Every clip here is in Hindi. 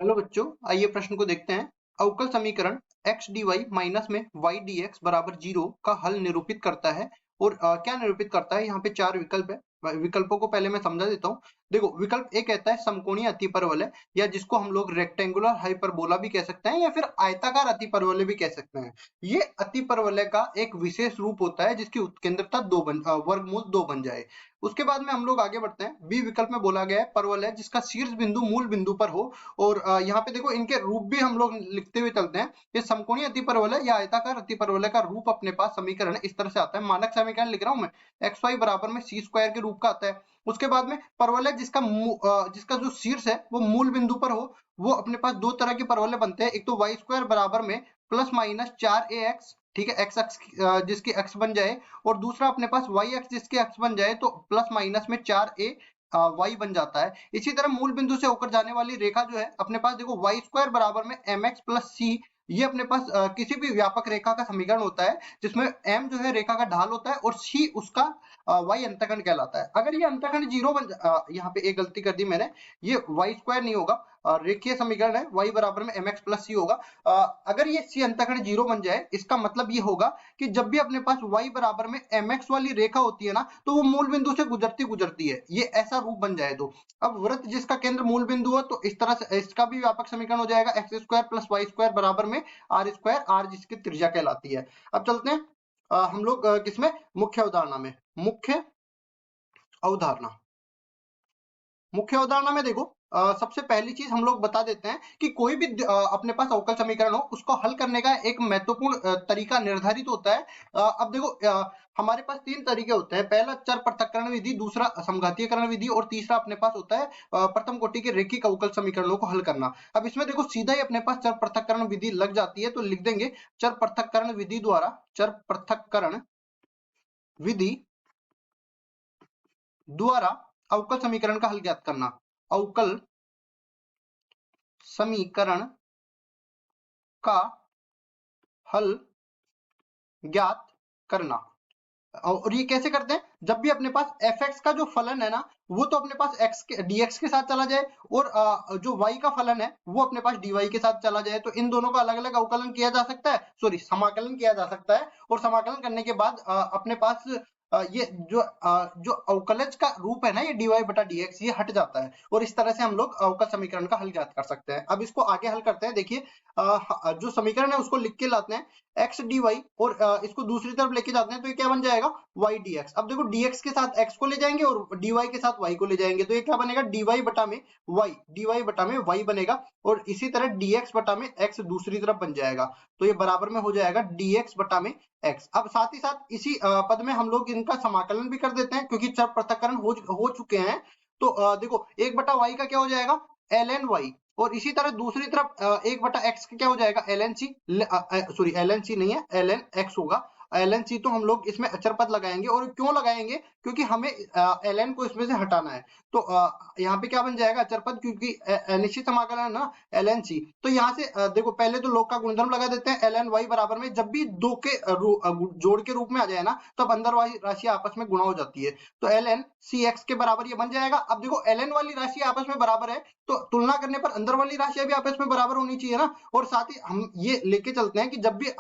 हेलो बच्चों, आइए प्रश्न को देखते हैं। अवकल समीकरण x dy माइनस में y dx बराबर 0 का हल निरूपित करता है। और क्या निरूपित करता है? यहाँ पे चार विकल्प है। विकल्पों को पहले मैं समझा देता हूँ। देखो, विकल्प ए कहता है समकोणीय अतिपरवलय, या जिसको हम लोग रेक्टेंगुलर हाइपरबोला भी कह सकते हैं या फिर आयताकार अतिपरवलय भी कह सकते हैं। ये अतिपरवलय का एक विशेष रूप होता है जिसकी उत्केंद्रता वर्गमूल 2 बन जाए। उसके बाद में हम लोग आगे बढ़ते हैं। बी विकल्प में बोला गया है परवलय जिसका शीर्ष बिंदु मूल बिंदु पर हो। और यहाँ पे देखो, इनके रूप भी हम लोग लिखते हुए चलते हैं। ये समकोणीय अतिपरवलय या आयताकार अतिपरवलय का रूप अपने पास समीकरण इस तरह से आता है। मानक समीकरण लिख रहा हूं मैं, एक्स वाई बराबर में सी स्क्वायर के रूप का आता है। उसके बाद में परवलय जिसका जो शीर्ष है वो मूल बिंदु पर हो। वो अपने पास दो तरह के परवलय बनते हैं। एक तो वाई स्क्वायर बराबर में प्लस माइनस 4ax, ठीक है, एक्स अक्ष जिसकी अक्ष बन जाए। और दूसरा अपने पास वाई अक्ष जिसकी अक्ष बन जाए तो प्लस माइनस में 4a y बन जाता है। इसी तरह मूल बिंदु से होकर जाने वाली रेखा जो है अपने पास, देखो, वाई स्क्वायर बराबर में mx प्लस सी। ये अपने पास किसी भी व्यापक रेखा का समीकरण होता है जिसमें m जो है रेखा का ढाल होता है और c उसका y अंतखंड कहलाता है। अगर ये अंतखंड जीरो यहाँ पे एक गलती कर दी मैंने, ये वाई स्क्वायर नहीं होगा, रेखीय समीकरण है, y बराबर में mx प्लस सी होगा। अगर ये c अंतखंड जीरो बन जाए, इसका मतलब ये होगा कि जब भी अपने पास y बराबर में mx वाली रेखा होती है ना, तो वो मूल बिंदु से गुजरती गुजरती है। ये ऐसा रूप बन जाए तो अब वृत्त जिसका केंद्र मूल बिंदु है, तो इस तरह से इसका भी व्यापक समीकरण हो जाएगा, X square plus Y square बराबर में आर स्क्वायर, आर जिसकी त्रिज्या कहलाती है। अब चलते हैं हम लोग किसमें, मुख्य अवधारणा में। मुख्य अवधारणा मुख्य अवधारणा में देखो, सबसे पहली चीज हम लोग बता देते हैं कि कोई भी अपने पास अवकल समीकरण हो, उसको हल करने का एक महत्वपूर्ण तरीका निर्धारित होता है। अब देखो, हमारे पास तीन तरीके होते हैं। पहला चर पृथक्करण विधि, दूसरा समघातीयकरण विधि और तीसरा अपने पास होता है प्रथम कोटि के रेखिक अवकल समीकरणों को हल करना। अब इसमें देखो, सीधा ही अपने पास चर पृथक्करण विधि लग जाती है, तो लिख देंगे चर पृथक्करण विधि द्वारा अवकल समीकरण का हल ज्ञात करना। अवकल समीकरण का हल ज्ञात करना। और ये कैसे करते हैं? जब भी अपने पास fx का जो फलन है ना, वो तो अपने पास x के dx के साथ चला जाए, और जो y का फलन है वो अपने पास dy के साथ चला जाए, तो इन दोनों का अलग अलग अवकलन किया जा सकता है, सॉरी समाकलन किया जा सकता है। और समाकलन करने के बाद अपने पास ये जो अवकलज का रूप है ना, ये dy बटा dx, ये हट जाता है। और इस तरह से हम लोग अवकल समीकरण का हल ज्ञात कर सकते हैं। अब इसको आगे हल करते हैं। देखिए, जो समीकरण है उसको लिख के लाते हैं x dy, और इसको दूसरी तरफ लेके जाते हैं, तो ये क्या बन जाएगा, y dx। अब देखो, dx के साथ x को ले जाएंगे और dy के साथ y को ले जाएंगे, तो ये क्या बनेगा, dy बटा में y बनेगा। और इसी तरह dx बटा में x दूसरी तरफ बन जाएगा, तो ये बराबर में हो जाएगा dx बटा में x। अब साथ ही साथ इसी पद में हम लोग इनका समाकलन भी कर देते हैं, क्योंकि चर पृथक्करण हो चुके हैं। तो देखो, एक बटा y का क्या हो जाएगा, ln y। और इसी तरह दूसरी तरफ एक बटा एक्स का क्या हो जाएगा, ln c, sorry ln c नहीं है, ln x होगा। ln c तो हम लोग इसमें अचर पद लगाएंगे, और क्यों लगाएंगे, क्योंकि हमें ln को इसमें से हटाना है। तो यहाँ पे क्या बन जाएगा, अचर पद, क्योंकि अनिश्चित समाकलन है ना ln c। तो यहाँ से देखो, पहले तो लॉग का गुणधर्म लगा देते हैं, ln y बराबर में जब भी दो के जोड़ के रूप में आ जाए ना, तब अंदर वाली राशि आपस में गुणा हो जाती है, तो ln cx के बराबर ये बन जाएगा। अब देखो, ln वाली राशि आपस में बराबर है, तो तुलना करने पर अंदर वाली राशियां भी आपस में बराबर होनी चाहिए ना। और साथ ही हम ये लेके चलते हैं कि जब भी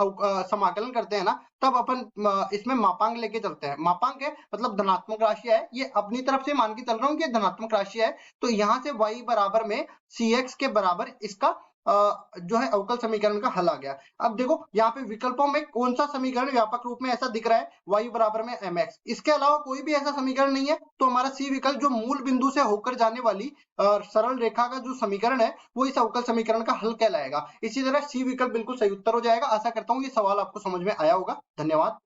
समाकलन करते हैं ना, तब अपन इसमें मापांक लेके चलते हैं। मापांक है मतलब धनात्मक राशि है, ये अपनी तरफ से मान के चल रहा हूँ कि धनात्मक राशि है, तो यहाँ से y बराबर में cx के बराबर इसका जो है अवकल समीकरण का हल आ गया। अब देखो, यहाँ पे विकल्पों में कौन सा समीकरण व्यापक रूप में ऐसा दिख रहा है, y बराबर में mx। इसके अलावा कोई भी ऐसा समीकरण नहीं है, तो हमारा सी विकल्प जो मूल बिंदु से होकर जाने वाली सरल रेखा का जो समीकरण है, वो इस अवकल समीकरण का हल कहलाएगा। इसी तरह सी विकल्प बिल्कुल सही उत्तर हो जाएगा। आशा करता हूँ ये सवाल आपको समझ में आया होगा। धन्यवाद।